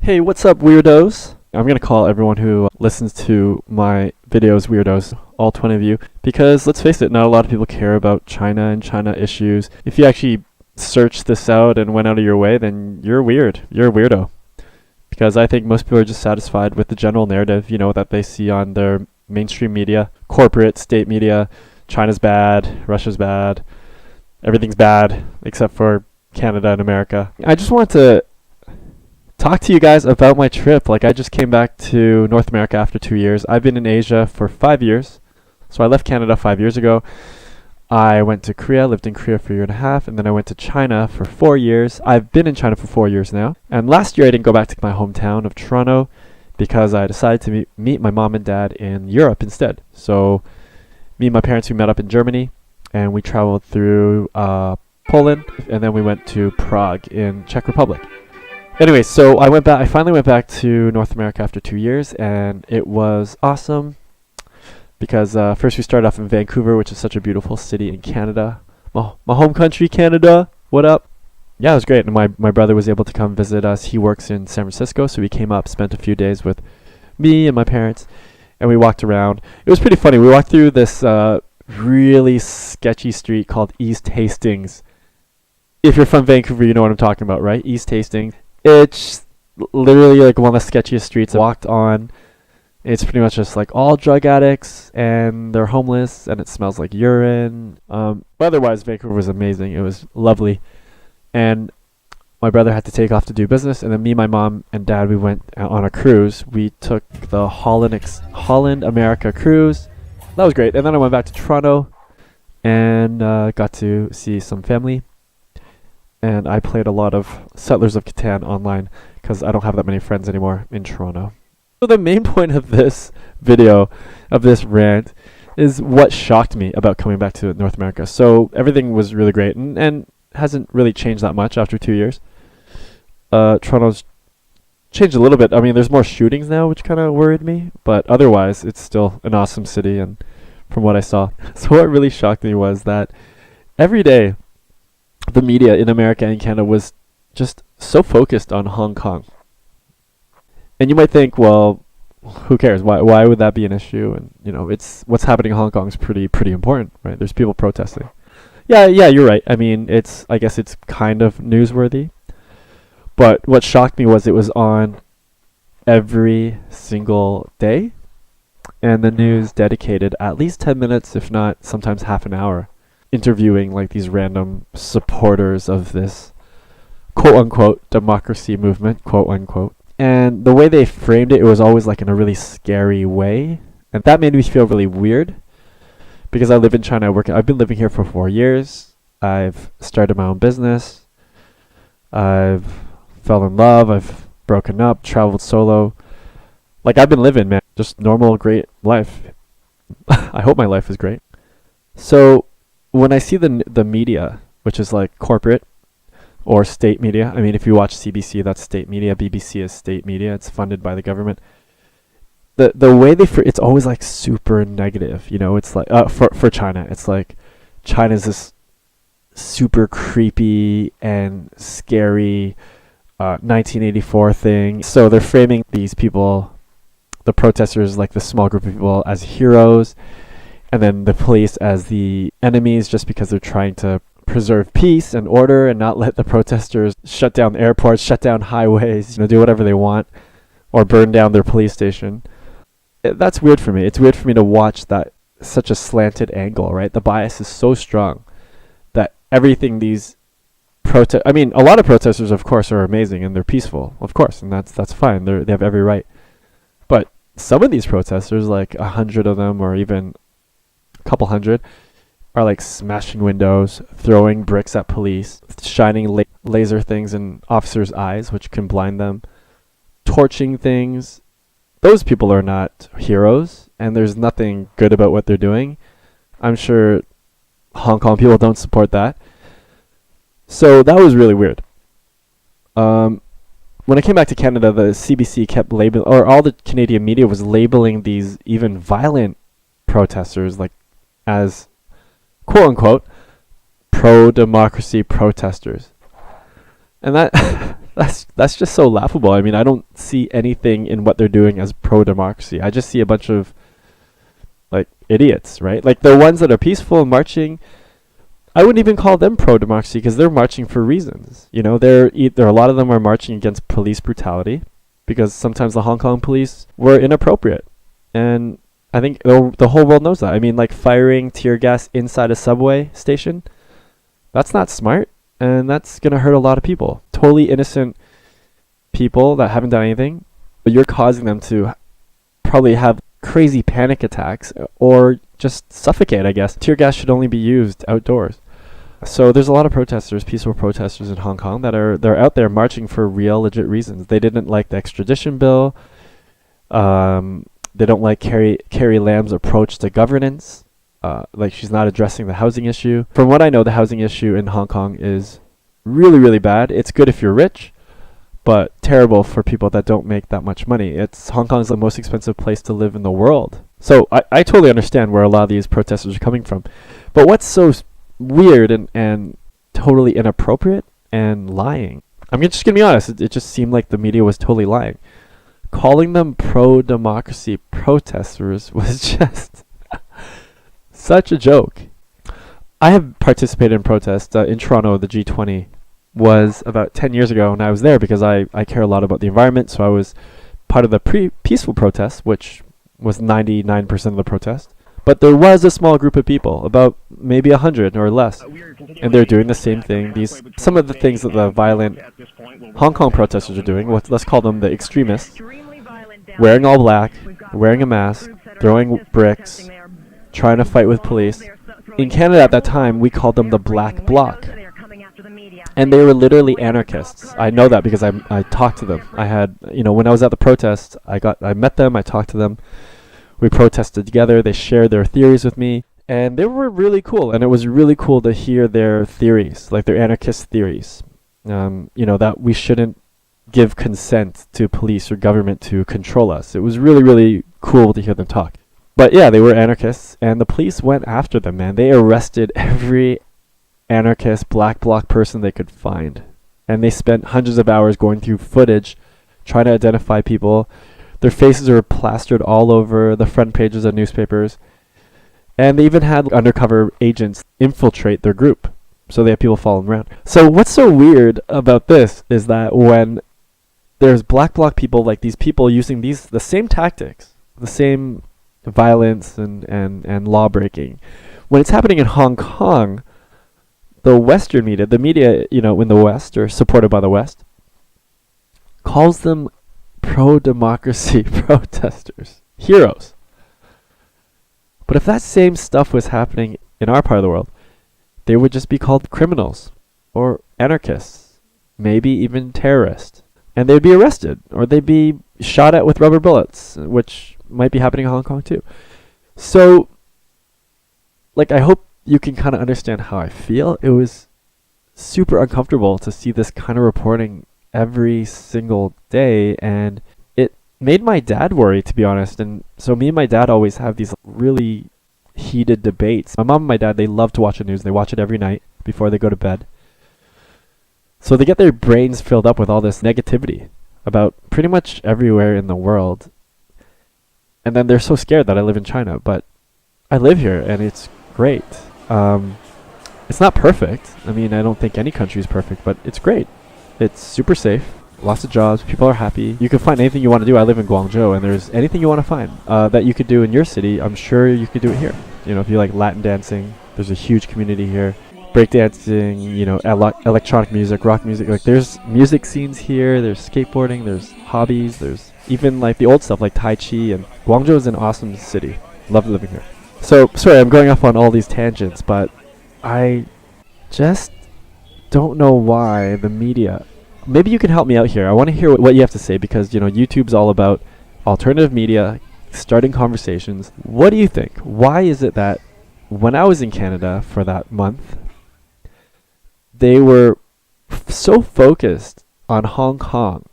Hey, what's up, weirdos? I'm gonna call everyone who listens to my videos weirdos, all 20 of you, because let's face it, not a lot of people care about China and China issues. If you actually searched this out and went out of your way, then you're weird. You're a weirdo. Because I think most people are just satisfied with the general narrative, that they see on their mainstream media, corporate, state media. China's bad, Russia's bad, everything's bad, except for Canada and America. I just want to talk to you guys about my trip. I just came back to North America after 2 years. I've been in Asia for 5 years. So I left Canada 5 years ago. I went to Korea, lived in Korea for a year and a half, and then I went to China for 4 years. I've been in China for 4 years now. And last year I didn't go back to my hometown of Toronto because I decided to meet my mom and dad in Europe instead. So me and my parents, we met up in Germany, and we traveled through Poland, and then we went to Prague in Czech Republic. Anyway, so I finally went back to North America after 2 years, and it was awesome because first we started off in Vancouver, which is such a beautiful city in Canada. My home country, Canada. What up? Yeah, it was great. And my brother was able to come visit us. He works in San Francisco, so he came up, spent a few days with me and my parents, and we walked around. It was pretty funny. We walked through this really sketchy street called East Hastings. If you're from Vancouver, you know what I'm talking about, right? East Hastings. It's literally one of the sketchiest streets I walked on. It's pretty much just all drug addicts, and they're homeless, and it smells like urine. But otherwise, Vancouver was amazing. It was lovely. And my brother had to take off to do business, and then me, my mom, and dad, we went on a cruise. We took the Holland America cruise. That was great. And then I went back to Toronto and got to see some family. And I played a lot of Settlers of Catan online because I don't have that many friends anymore in Toronto. So the main point of this video, of this rant, is what shocked me about coming back to North America. So everything was really great and hasn't really changed that much after 2 years. Toronto's changed a little bit. I mean, there's more shootings now, which kind of worried me. But otherwise, it's still an awesome city, and from what I saw. So what really shocked me was that every day, the media in America and Canada was just so focused on Hong Kong. And you might think, well, who cares? Why would that be an issue? And it's what's happening in Hong Kong is pretty important, right? There's people protesting. Yeah, you're right. I mean, I guess it's kind of newsworthy. But what shocked me was it was on every single day, and the news dedicated at least 10 minutes, if not sometimes half an hour, interviewing these random supporters of this quote-unquote democracy movement, quote-unquote. And the way they framed it, it was always in a really scary way. And that made me feel really weird because I live in China. I've been living here for 4 years. I've started my own business. I've fell in love. I've broken up, traveled solo. I've been living, man. Just normal, great life. I hope my life is great. So when I see the media, which is corporate or state media, I mean, if you watch CBC, that's state media. BBC is state media. It's funded by the government. The way it's always super negative. It's for China, it's China's this super creepy and scary 1984 thing. So they're framing these people, the protesters, the small group of people, as heroes, and then the police as the enemies, just because they're trying to preserve peace and order and not let the protesters shut down airports, shut down highways, do whatever they want, or burn down their police station. That's weird for me. It's weird for me to watch that, such a slanted angle, right? The bias is so strong that everything these I mean, a lot of protesters, of course, are amazing and they're peaceful, of course, and that's fine. They have every right. But some of these protesters, 100 of them, or even couple hundred, are smashing windows, throwing bricks at police, shining laser things in officers' eyes, which can blind them, torching things. Those people are not heroes, and there's nothing good about what they're doing. I'm sure Hong Kong people don't support that. So that was really weird. When I came back to Canada, the CBC kept labeling, or all the Canadian media was labeling these even violent protesters as quote-unquote pro-democracy protesters. And that That's just so laughable. I mean, I don't see anything in what they're doing as pro-democracy. I just see a bunch of like idiots, right? Like the ones that are peaceful and marching. I wouldn't even call them pro-democracy because they're marching for reasons. You know, there a lot of them are marching against police brutality because sometimes the Hong Kong police were inappropriate, and I think the whole world knows that. I mean, like firing tear gas inside a subway station, that's not smart, and that's gonna hurt a lot of people. Totally innocent people that haven't done anything, but you're causing them to probably have crazy panic attacks or just suffocate, I guess. Tear gas should only be used outdoors. So there's a lot of protesters, peaceful protesters in Hong Kong they're out there marching for real, legit reasons. They didn't like the extradition bill. They don't like Carrie Lam's approach to governance. Like she's not addressing the housing issue. From what I know, the housing issue in Hong Kong is really, really bad. It's good if you're rich, but terrible for people that don't make that much money. Hong Kong is the most expensive place to live in the world. So I totally understand where a lot of these protesters are coming from. But what's so weird and totally inappropriate and lying? I'm just going to be honest. It just seemed like the media was totally lying. Calling them pro-democracy protesters was just such a joke. I have participated in protests in Toronto. The G20 was about 10 years ago, and I was there because I care a lot about the environment. So I was part of the peaceful protests, which was 99% of the protest. But there was a small group of people, about maybe 100 or less, and they're doing the same thing. Some of the things that the violent Hong Kong protesters are doing, let's call them the extremists, wearing all black, wearing a mask, throwing bricks, trying to fight with police. In Canada at that time, we called them the Black Bloc. And they were literally anarchists. I know that because I talked to them. I had, when I was at the protest, I met them, I talked to them. We protested together. They shared their theories with me, and they were really cool. And it was really cool to hear their theories, like their anarchist theories. That we shouldn't give consent to police or government to control us. It was really, really cool to hear them talk. But yeah, they were anarchists, and the police went after them, man. They arrested every anarchist Black Bloc person they could find. And they spent hundreds of hours going through footage, trying to identify people. Their faces were plastered all over the front pages of newspapers. And they even had undercover agents infiltrate their group. So they had people following around. So what's so weird about this is that when there's Black Bloc people, like these people using the same tactics, the same violence and law breaking, when it's happening in Hong Kong, the Western media, the media, in the West or supported by the West, calls them pro-democracy protesters, heroes. But if that same stuff was happening in our part of the world, they would just be called criminals or anarchists, maybe even terrorists. And they'd be arrested or they'd be shot at with rubber bullets, which might be happening in Hong Kong too. So, I hope you can kind of understand how I feel. It was super uncomfortable to see this kind of reporting every single day, and it made my dad worry, to be honest. And so me and my dad always have these really heated debates. My mom and my dad, they love to watch the news. They watch it every night before they go to bed. So they get their brains filled up with all this negativity about pretty much everywhere in the world. And then they're so scared that I live in China, but I live here and it's great. It's not perfect. I mean, I don't think any country is perfect, but it's great. It's super safe. Lots of jobs. People are happy. You can find anything you want to do. I live in Guangzhou, and there's anything you want to find that you could do in your city. I'm sure you could do it here. If you like Latin dancing, there's a huge community here. Breakdancing, electronic music, rock music. There's music scenes here. There's skateboarding. There's hobbies. There's even the old stuff like Tai Chi. And Guangzhou is an awesome city. Love living here. So, sorry, I'm going off on all these tangents, but I just don't know why the media... Maybe you can help me out here. I want to hear what you have to say because, YouTube's all about alternative media, starting conversations. What do you think? Why is it that when I was in Canada for that month, they were so focused on Hong Kong,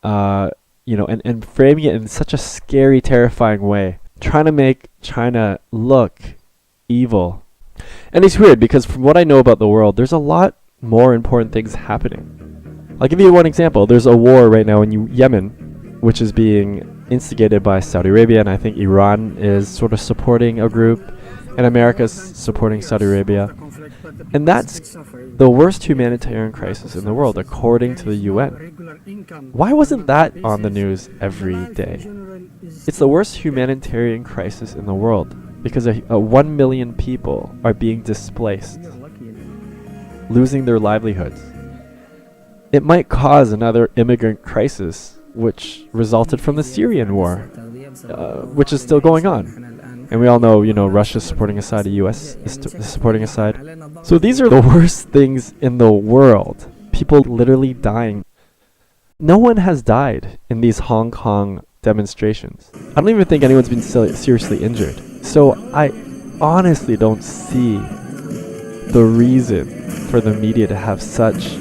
and framing it in such a scary, terrifying way, trying to make China look evil. And it's weird because from what I know about the world, there's a lot more important things happening. I'll give you one example. There's a war right now in Yemen, which is being instigated by Saudi Arabia, and I think Iran is sort of supporting a group, and America's supporting Saudi Arabia. And that's the worst humanitarian crisis in the world, according to the UN. Why wasn't that on the news every day? It's the worst humanitarian crisis in the world because 1 million people are being displaced, losing their livelihoods. It might cause another immigrant crisis, which resulted from the Syrian war, which is still going on. And we all know, Russia's supporting a side, the US is supporting a side. So these are the worst things in the world. People literally dying. No one has died in these Hong Kong demonstrations. I don't even think anyone's been seriously injured. So I honestly don't see the reason for the media to have such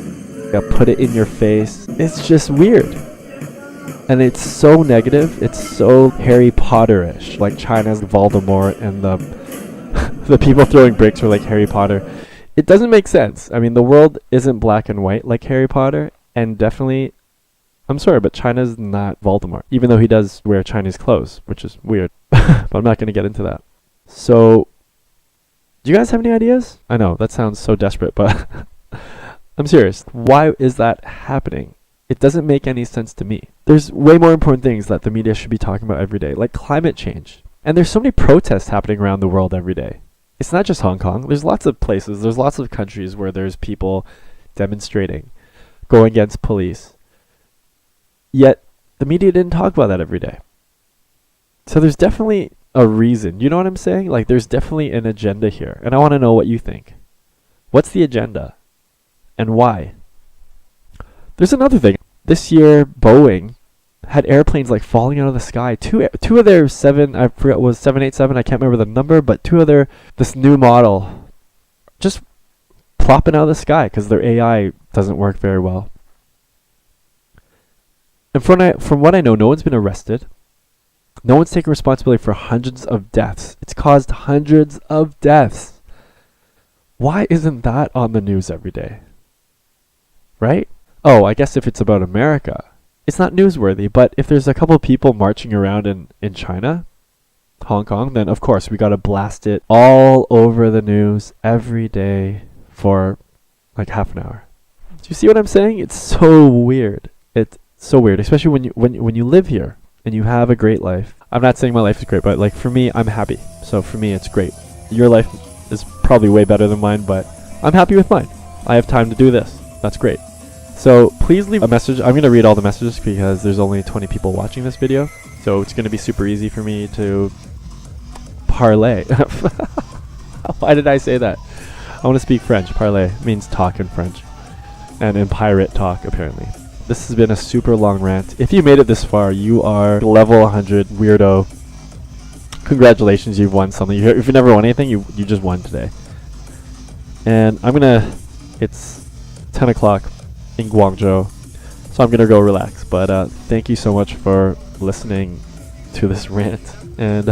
put it in your face. It's just weird. And it's so negative. It's so Harry Potter-ish. Like China's Voldemort and the people throwing bricks are like Harry Potter. It doesn't make sense. I mean, the world isn't black and white like Harry Potter. And definitely, I'm sorry, but China's not Voldemort. Even though he does wear Chinese clothes, which is weird. But I'm not going to get into that. So, do you guys have any ideas? I know, that sounds so desperate, but I'm serious. Why is that happening? It doesn't make any sense to me. There's way more important things that the media should be talking about every day, like climate change. And there's so many protests happening around the world every day. It's not just Hong Kong. There's lots of places, there's lots of countries where there's people demonstrating, going against police. Yet, the media didn't talk about that every day. So there's definitely a reason. You know what I'm saying? Like, there's definitely an agenda here. And I want to know what you think. What's the agenda? And why? There's another thing. This year, Boeing had airplanes like falling out of the sky. Two of their I forgot, was 787, I can't remember the number, but two of this new model just plopping out of the sky because their AI doesn't work very well. And from what I know, no one's been arrested. No one's taken responsibility for hundreds of deaths. It's caused hundreds of deaths. Why isn't that on the news every day? Right? Oh, I guess if it's about America, it's not newsworthy. But if there's a couple of people marching around in China, Hong Kong, then of course we gotta blast it all over the news every day for like half an hour. Do you see what I'm saying? It's so weird. It's so weird, especially when you live here and you have a great life. I'm not saying my life is great, but like for me, I'm happy. So for me, it's great. Your life is probably way better than mine, but I'm happy with mine. I have time to do this. That's great. So please leave a message. I'm going to read all the messages because there's only 20 people watching this video. So it's going to be super easy for me to parlay. Why did I say that? I want to speak French. Parler means talk in French. And in pirate talk, apparently. This has been a super long rant. If you made it this far, you are level 100 weirdo. Congratulations, you've won something. If you never won anything, you just won today. And it's 10 o'clock in Guangzhou, so I'm gonna go relax. But thank you so much for listening to this rant, and